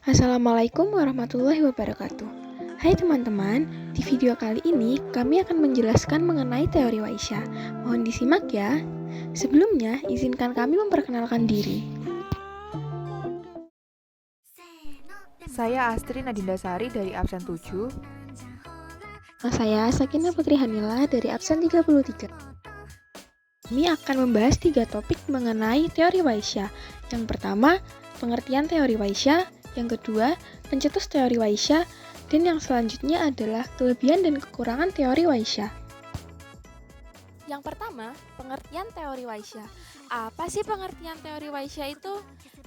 Assalamualaikum warahmatullahi wabarakatuh. Hai teman-teman, di video kali ini kami akan menjelaskan mengenai teori Waisya. Mohon disimak ya. Sebelumnya, izinkan kami memperkenalkan diri. Saya Astri Nadindasari dari absen 7. Saya Sakinah Putri Hanila dari absen 33. Kami akan membahas 3 topik mengenai teori Waisya. Yang pertama, pengertian teori Waisya. Yang kedua, pencetus teori Waisya. Dan yang selanjutnya adalah kelebihan dan kekurangan teori Waisya. Yang pertama, pengertian teori Waisya. Apa sih pengertian teori Waisya itu?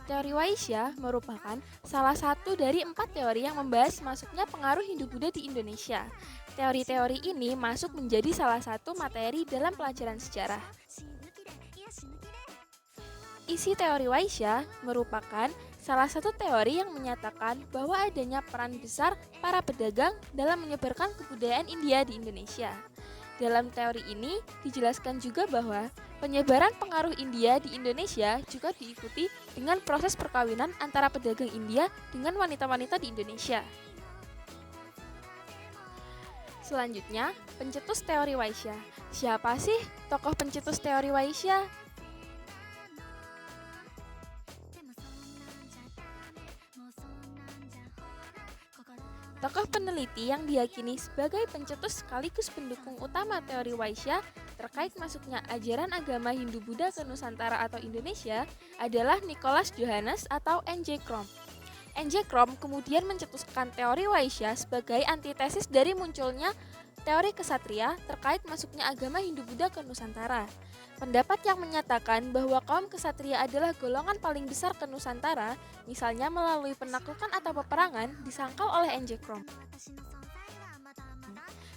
Teori Waisya merupakan salah satu dari 4 teori yang membahas masuknya pengaruh Hindu-Buddha di Indonesia. Teori-teori ini masuk menjadi salah satu materi dalam pelajaran sejarah. Isi teori Waisya merupakan salah satu teori yang menyatakan bahwa adanya peran besar para pedagang dalam menyebarkan kebudayaan India di Indonesia. Dalam teori ini dijelaskan juga bahwa penyebaran pengaruh India di Indonesia juga diikuti dengan proses perkawinan antara pedagang India dengan wanita-wanita di Indonesia. Selanjutnya, pencetus teori Waisya. Siapa sih tokoh pencetus teori Waisya? Tokoh peneliti yang diyakini sebagai pencetus sekaligus pendukung utama teori Waisya terkait masuknya ajaran agama Hindu-Buddha ke Nusantara atau Indonesia adalah Nicholas Johannes atau N.J. Crom. N.J. Crom kemudian mencetuskan teori Waisya sebagai antitesis dari munculnya teori kesatria terkait masuknya agama Hindu-Buddha ke Nusantara. Pendapat yang menyatakan bahwa kaum kesatria adalah golongan paling besar ke Nusantara, misalnya melalui penaklukan atau peperangan, disangkal oleh N.J. Crom.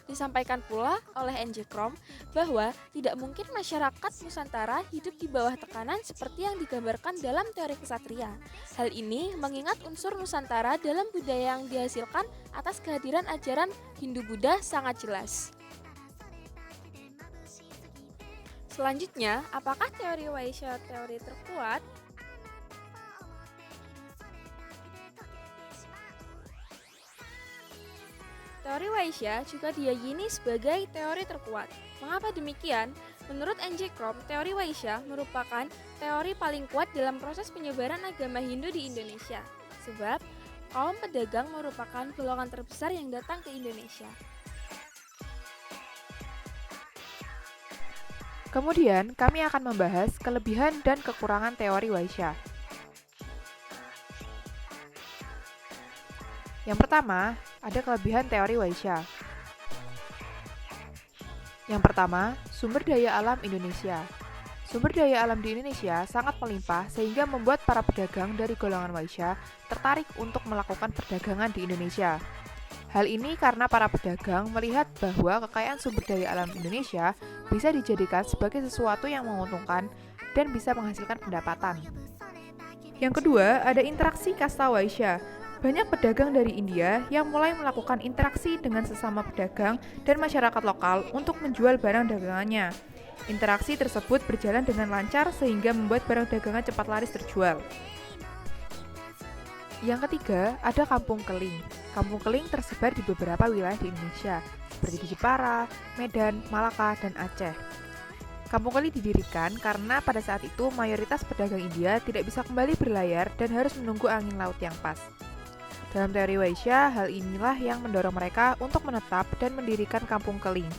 Disampaikan pula oleh N.J. Crom bahwa tidak mungkin masyarakat Nusantara hidup di bawah tekanan seperti yang digambarkan dalam teori kesatria. Hal ini mengingat unsur Nusantara dalam budaya yang dihasilkan atas kehadiran ajaran Hindu-Buddha sangat jelas. Selanjutnya, apakah teori Waisya teori terkuat? Teori Waisya juga diyakini sebagai teori terkuat. Mengapa demikian? Menurut N.J. Crom, teori Waisya merupakan teori paling kuat dalam proses penyebaran agama Hindu di Indonesia. Sebab, kaum pedagang merupakan golongan terbesar yang datang ke Indonesia. Kemudian, kami akan membahas kelebihan dan kekurangan teori Waisya. Yang pertama, ada kelebihan teori Waisya. Yang pertama, sumber daya alam Indonesia. Sumber daya alam di Indonesia sangat melimpah sehingga membuat para pedagang dari golongan Waisya tertarik untuk melakukan perdagangan di Indonesia. Hal ini karena para pedagang melihat bahwa kekayaan sumber daya alam Indonesia bisa dijadikan sebagai sesuatu yang menguntungkan dan bisa menghasilkan pendapatan. Yang kedua, ada interaksi kasta Waisya. Banyak pedagang dari India yang mulai melakukan interaksi dengan sesama pedagang dan masyarakat lokal untuk menjual barang dagangannya. Interaksi tersebut berjalan dengan lancar sehingga membuat barang dagangan cepat laris terjual. Yang ketiga, ada kampung keling. Kampung keling tersebar di beberapa wilayah di Indonesia, seperti di Jepara, Medan, Malaka, dan Aceh. Kampung keling didirikan karena pada saat itu mayoritas pedagang India tidak bisa kembali berlayar dan harus menunggu angin laut yang pas. Dalam teori Waisya, hal inilah yang mendorong mereka untuk menetap dan mendirikan kampung keling.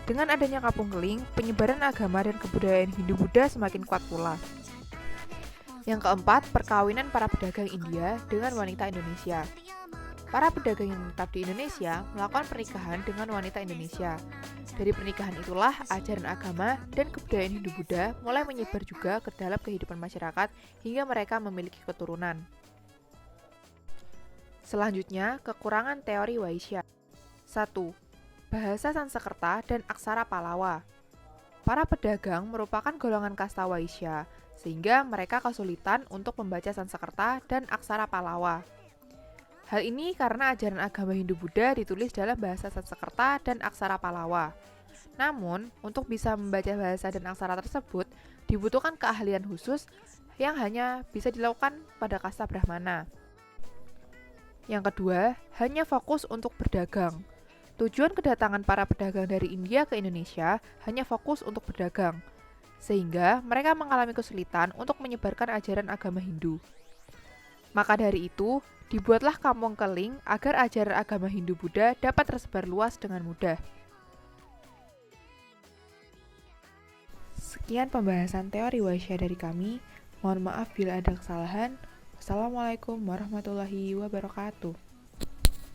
Dengan adanya kampung keling, penyebaran agama dan kebudayaan Hindu-Buddha semakin kuat pula. Yang keempat, perkawinan para pedagang India dengan wanita Indonesia. Para pedagang yang menetap di Indonesia melakukan pernikahan dengan wanita Indonesia. Dari pernikahan itulah ajaran agama dan kebudayaan Hindu-Buddha mulai menyebar juga ke dalam kehidupan masyarakat hingga mereka memiliki keturunan. Selanjutnya, kekurangan teori Waisya. 1. Bahasa Sanskerta dan aksara Palawa. Para pedagang merupakan golongan kasta Waisya, sehingga mereka kesulitan untuk membaca Sanskerta dan aksara Palawa. Hal ini karena ajaran agama Hindu-Buddha ditulis dalam bahasa Sanskerta dan aksara Palawa. Namun, untuk bisa membaca bahasa dan aksara tersebut, dibutuhkan keahlian khusus yang hanya bisa dilakukan pada kasta Brahmana. Yang kedua, hanya fokus untuk berdagang. Tujuan kedatangan para pedagang dari India ke Indonesia hanya fokus untuk berdagang, sehingga mereka mengalami kesulitan untuk menyebarkan ajaran agama Hindu. Maka dari itu, dibuatlah Kampung Keling agar ajaran agama Hindu-Buddha dapat tersebar luas dengan mudah. Sekian pembahasan teori Waisya dari kami. Mohon maaf bila ada kesalahan. Wassalamualaikum warahmatullahi wabarakatuh.